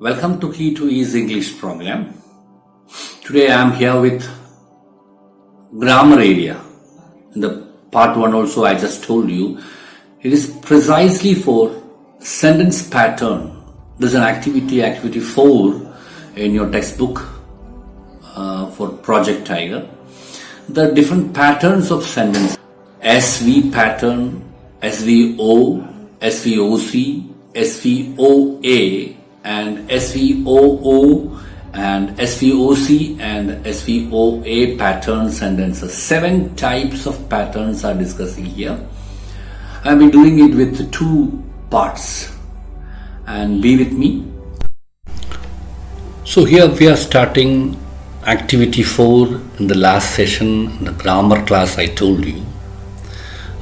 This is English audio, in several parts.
Welcome to Key to Ease English program. Today I am here with grammar area. In the part 1 also I just told you it is precisely for sentence pattern. There's an activity 4 in your textbook for Project Tiger. The different patterns of sentence: SV pattern, SVO, SVOC, SVOA, and SVOO and SVOC and SVOA pattern sentences. 7 types of patterns are discussing here. I'll be doing it with 2 parts, and be with me. So here we are starting activity 4 in the last session, in the grammar class I told you.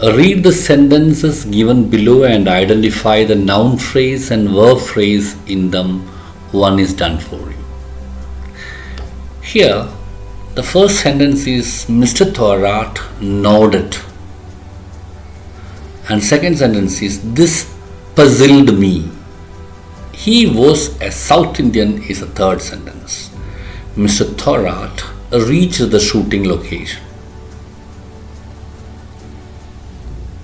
Read the sentences given below and identify the noun phrase and verb phrase in them. One is done for you. Here, the first sentence is Mr. Thorat nodded. And second sentence is this puzzled me. He was a South Indian is a third sentence. Mr. Thorat reached the shooting location.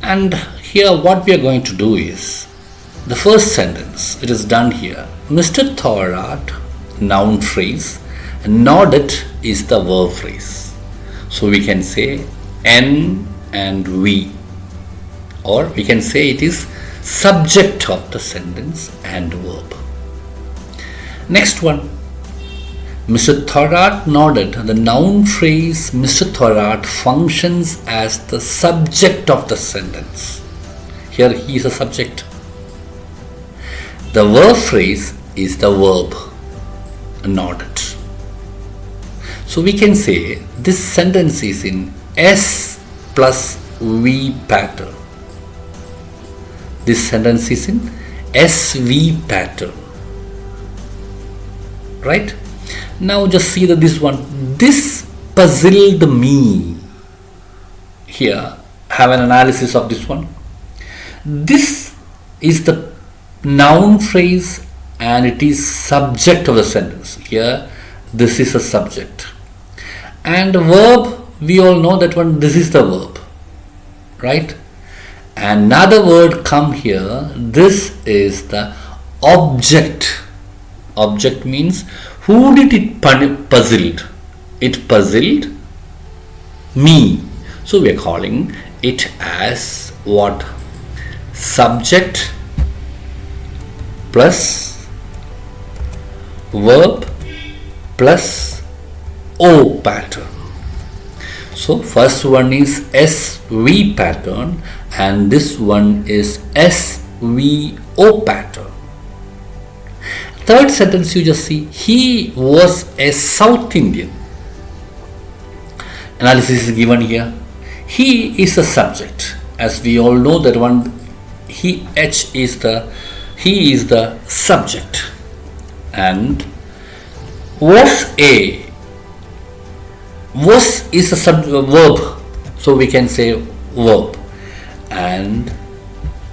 And here what we are going to do is, the first sentence, it is done here. Mr. Thorat, noun phrase, nodded is the verb phrase. So we can say N and we, or we can say it is subject of the sentence and verb. Next one, Mr. Thorat nodded. The noun phrase Mr. Thorat functions as the subject of the sentence. Here he is a subject. The verb phrase is the verb nodded. So we can say this sentence is in S plus V pattern. This sentence is in SV pattern. Right? Now just see that this one, this puzzled me. Here, have an analysis of this one. This is the noun phrase and it is subject of the sentence. Here, this is a subject. And verb, we all know that one, this is the verb. Right? Another word come here, this is the object. Object means who did it puzzled? It puzzled me. So we are calling it as what? Subject plus verb plus O pattern. So first one is SV pattern and this one is SVO pattern. Third sentence you just see, he was a South Indian. Analysis is given here. He is a subject. As we all know that one, he is the subject. And was is a verb. So we can say verb. And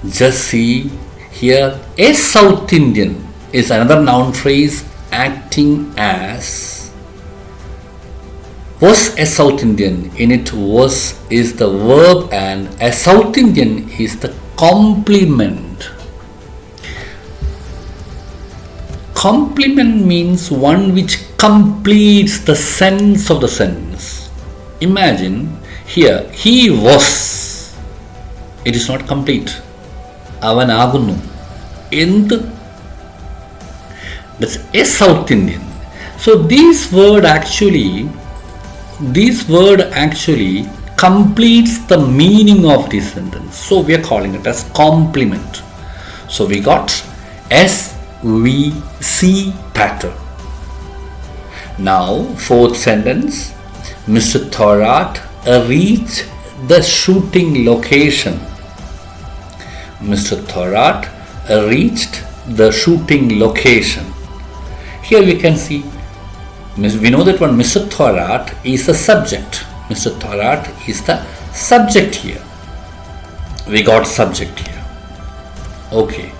just see here, a South Indian is another noun phrase acting as was a South Indian. In it, was is the verb and a South Indian is the complement. Complement means one which completes the sense of the sentence. Imagine here, he was. It is not complete. Avan agunu. Endu. That's a South Indian. So this word actually completes the meaning of this sentence. So we are calling it as complement. So we got SVC pattern. Now fourth sentence, Mr. Thorat reached the shooting location. Mr. Thorat reached the shooting location. Here we can see, we know that one Mr. Thorat is the subject. Mr. Thorat is the subject here. We got subject here. Okay.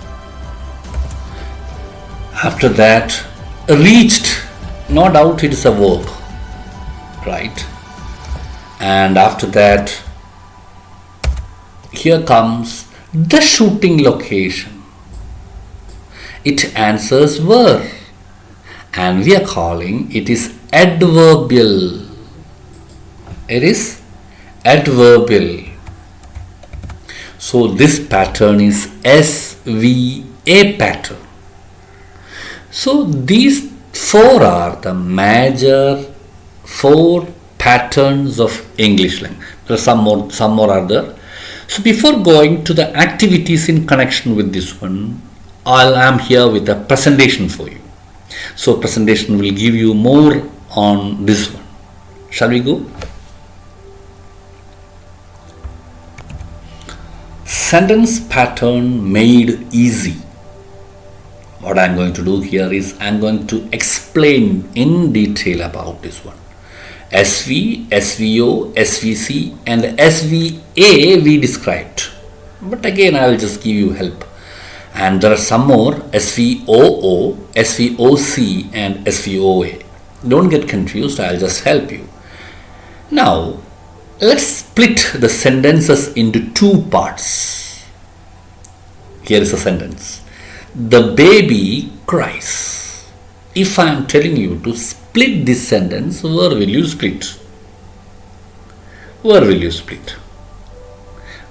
After that, reached, no doubt it is a verb, right? And after that, here comes the shooting location. It answers were, and we are calling it is adverbial. It is adverbial. So this pattern is SVA pattern. So these four are the major four patterns of English language. There are some more are there. So before going to the activities in connection with this one, I am here with a presentation for you. So presentation will give you more on this one. Shall we go? Sentence pattern made easy. What I am going to do here is I am going to explain in detail about this one. SV, SVO, SVC and SVA we described. But again I will just give you help. And there are some more SVOO, SVOC and SVOA. Don't get confused, I will just help you. Now let's split the sentences into two parts. Here is a sentence. The baby cries. If I am telling you to split this sentence, where will you split? Where will you split?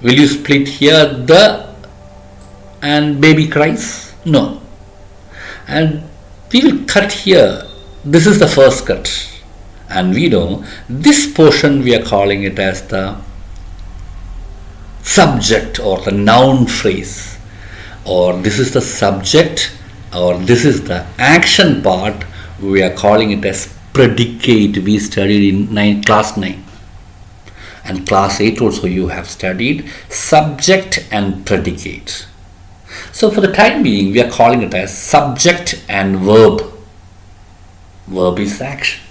Will you split here the and baby cries? No. And we will cut here. This is the first cut. And we know this portion we are calling it as the subject or the noun phrase. Or this is the subject or this is the action part, we are calling it as predicate. We studied in class 9 and class 8 also you have studied subject and predicate. So for the time being we are calling it as subject and verb. Verb is action.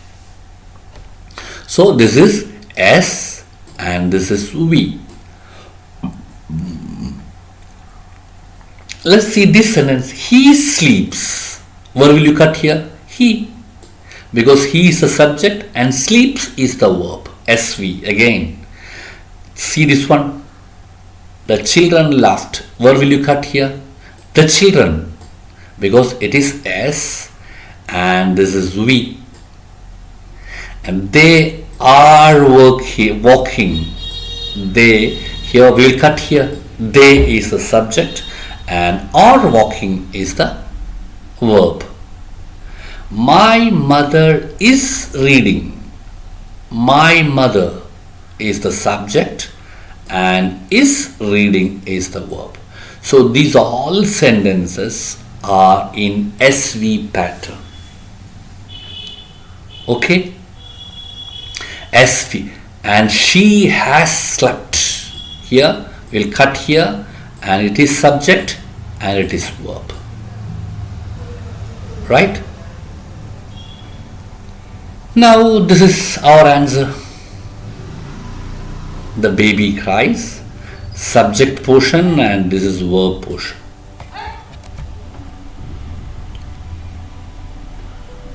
So this is S and this is V. Let's see this sentence. He sleeps. Where will you cut here? He. Because he is the subject and sleeps is the verb. SV again. See this one. The children laughed. Where will you cut here? The children. Because it is S and this is V. And they are walking. They, here we will cut here. They is the subject and are walking is the verb. My mother is reading. My mother is the subject and is reading is the verb. So these all sentences are in SV pattern. Okay? SV. And she has slept. Here we'll cut here and it is subject and it is verb. Right? Now this is our answer. The baby cries, subject portion and this is verb portion.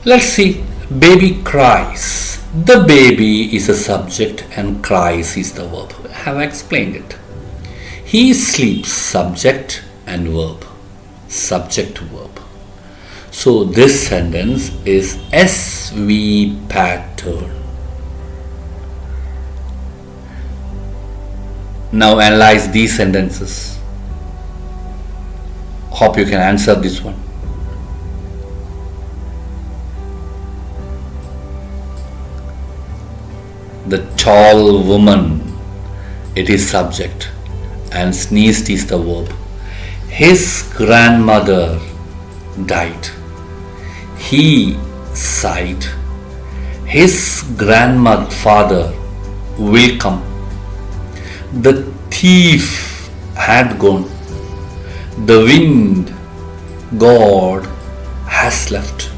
Let's see. Baby cries. The baby is a subject and cries is the verb. I have explained it. He sleeps, subject and verb. Subject verb. So this sentence is SV pattern. Now analyze these sentences. Hope you can answer this one. The tall woman, it is subject and sneezed is the verb. His grandmother died. He sighed. His grandfather will come. The thief had gone. The wind god has left.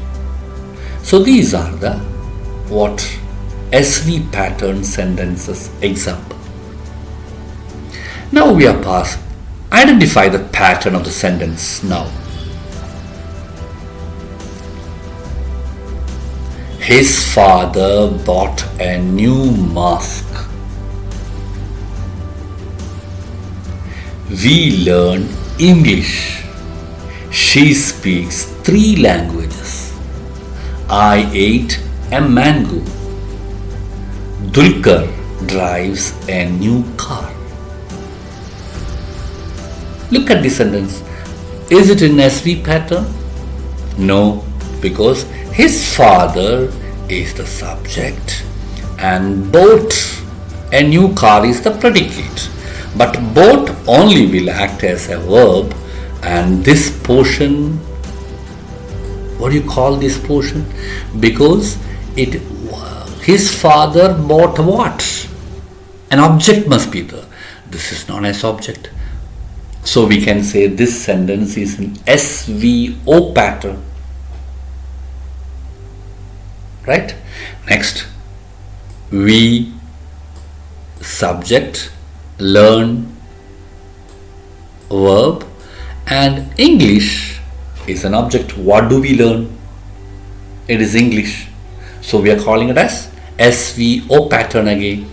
So these are the what SV pattern sentences example. Now we are past. Identify the pattern of the sentence now. His father bought a new mask. We learn English. She speaks 3 languages. I ate a mango. Dulquer drives a new car. Look at the sentence. Is it in SV pattern? No, because his father is the subject and bought a new car is the predicate. But bought only will act as a verb, and this portion, what do you call this portion? Because his father bought what? An object must be there. This is known as object. So we can say this sentence is an SVO pattern. Right? Next, we subject, learn, verb, and English is an object. What do we learn? It is English. So we are calling it as SVO pattern again.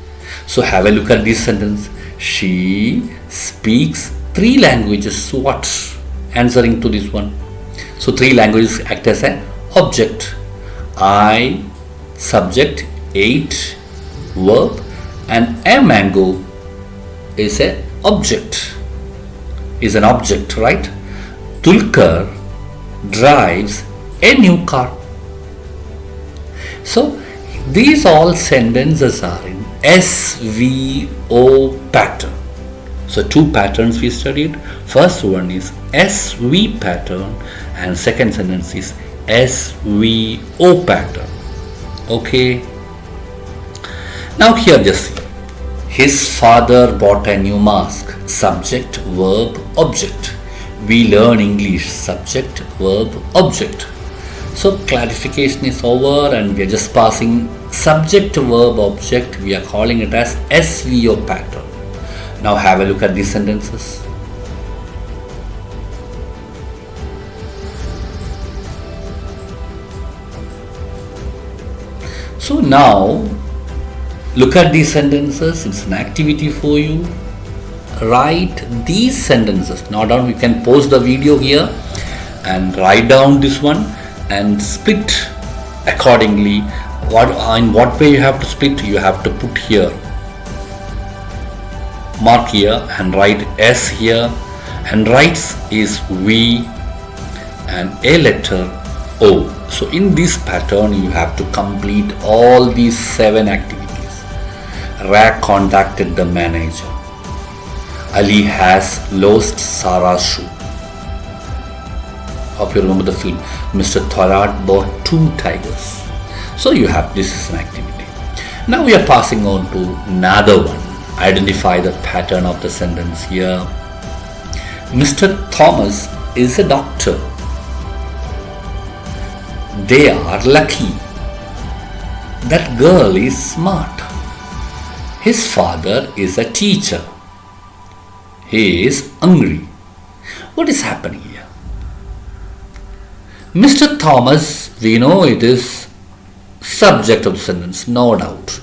So have a look at this sentence. She speaks 3 languages. What? Answering to this one. So 3 languages act as an object. I, subject, ate, verb, and a mango is an object. Is an object, right? Dulquer drives a new car. So these all sentences are in SVO pattern. So 2 patterns we studied. First one is SV pattern and second sentence is SVO pattern. Okay. Now here just see. His father bought a new mask. Subject, verb, object. We learn English. Subject, verb, object. So clarification is over and we are just passing subject, verb, object. We are calling it as SVO pattern. Now have a look at these sentences. So now look at these sentences. It's an activity for you. Write these sentences. Now down we can pause the video here and write down this one and split accordingly. In what way you have to split? You have to put here, mark here and write S here, and writes is V and a letter O. So in this pattern you have to complete all these 7 activities. Ra contacted the manager. Ali has lost Sarah's shoe. Hope you remember the film. Mr. Thorold bought 2 tigers. So you have, this is an activity. Now we are passing on to another one. Identify the pattern of the sentence here. Mr. Thomas is a doctor. They are lucky. That girl is smart. His father is a teacher. He is hungry. What is happening here? Mr. Thomas, we know it is subject of the sentence, no doubt.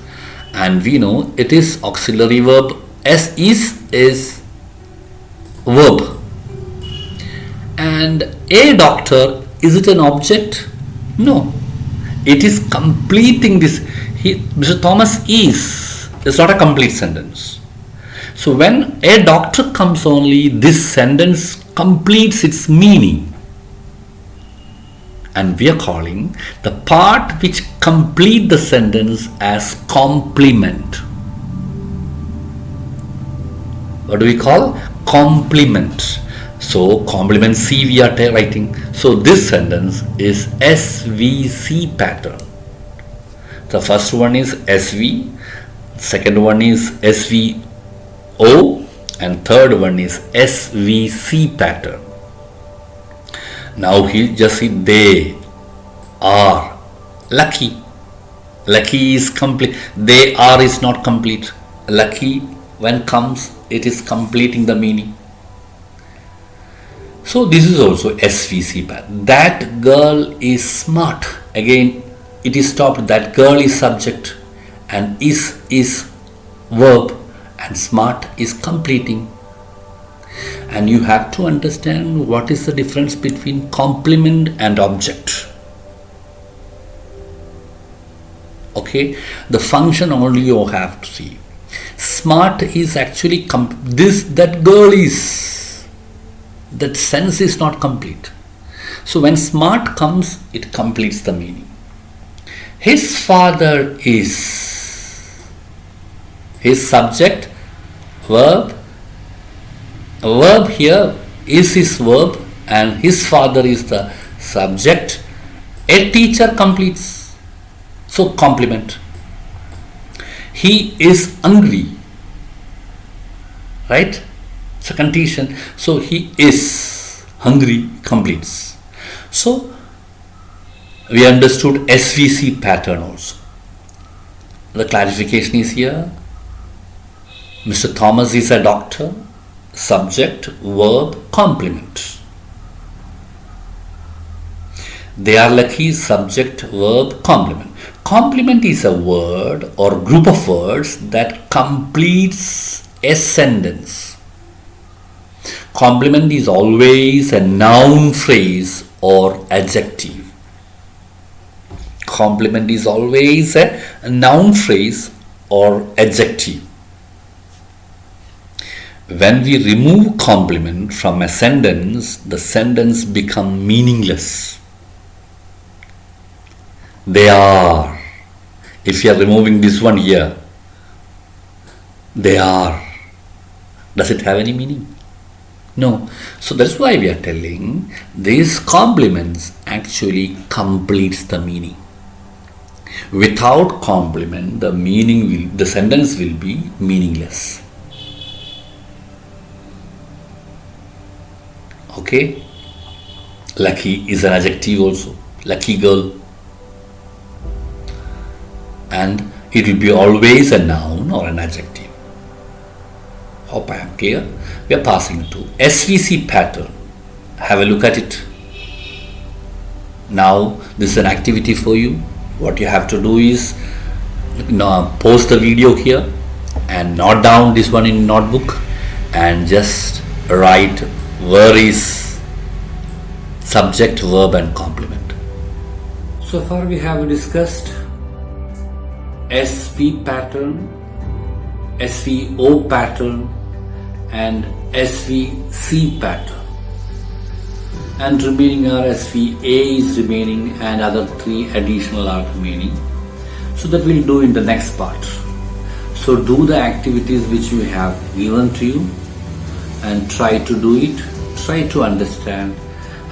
And we know it is auxiliary verb. S is verb. And a doctor, is it an object? No. It is completing this. Mr. Thomas is. It's not a complete sentence. So when a doctor comes only, this sentence completes its meaning. And we are calling the part which complete the sentence as complement. What do we call? Complement. So complement C we are writing. So this sentence is SVC pattern. The first one is SV, second one is SVO, and third one is SVC pattern. Now he just see they are lucky. Lucky is complete. They are is not complete. Lucky when comes, it is completing the meaning. So this is also SVC pattern. That girl is smart. Again, it is stopped. That girl is subject and is verb and smart is completing. And you have to understand what is the difference between complement and object. Okay, the function only you have to see. Smart is actually that girl is, that sense is not complete. So when smart comes, it completes the meaning. His father is, his subject, verb here is his verb and his father is the subject. A teacher completes. So complement. He is hungry. Right? It's a condition. So he is hungry completes. So we understood SVC pattern also. The clarification is here. Mr. Thomas is a doctor. Subject, verb, complement. They are lucky. Subject, verb, complement. Complement is a word or group of words that completes a sentence. Complement is always a noun phrase or adjective. Complement is always a noun phrase or adjective. When we remove complement from a sentence, the sentence becomes meaningless. They are. If you are removing this one here, they are. Does it have any meaning? No. So that's why we are telling these complements actually completes the meaning. Without complement, the sentence will be meaningless. Okay, lucky is an adjective also, lucky girl, and it will be always a noun or an adjective. Hope I am clear. We are passing to SVC pattern. Have a look at it. Now this is an activity for you. What you have to do is pause the video here and note down this one in notebook and just write where is subject, verb and complement. So far we have discussed SV pattern, SVO pattern and SVC pattern, and remaining are SVA is remaining and other 3 additional are remaining. So that we'll do in the next part. So do the activities which we have given to you and try to do it, try to understand,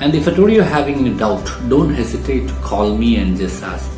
and if at all you're having any doubt, don't hesitate to call me and just ask